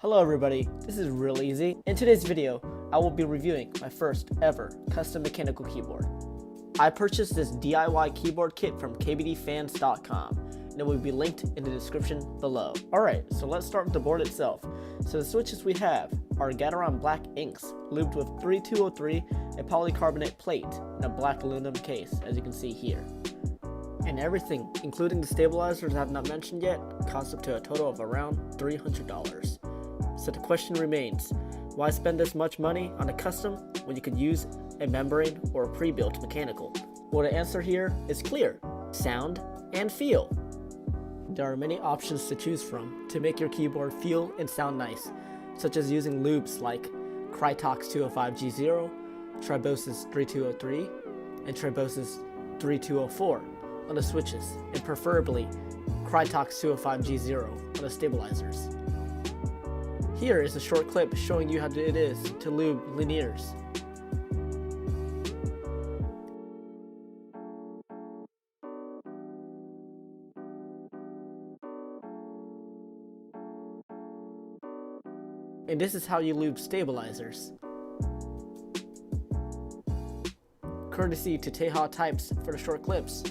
Hello everybody, this is Realezi. In today's video, I will be reviewing my first ever custom mechanical keyboard. I purchased this DIY keyboard kit from kbdfans.com and it will be linked in the description below. Alright, so let's start with the board itself. So the switches we have are Gateron black inks, lubed with 3203, a polycarbonate plate, and a black aluminum case, as you can see here. And everything, including the stabilizers I have not mentioned yet, costs up to a total of around $300. So the question remains, why spend this much money on a custom when you could use a membrane or a pre-built mechanical? Well, the answer here is clear: sound and feel. There are many options to choose from to make your keyboard feel and sound nice, such as using lubes like Krytox 205G0, Tribosys 3203, and Tribosys 3204 on the switches, and preferably Krytox 205G0 on the stabilizers. Here is a short clip showing you how it is to lube linears. And this is how you lube stabilizers. Courtesy to Teha Types for the short clips.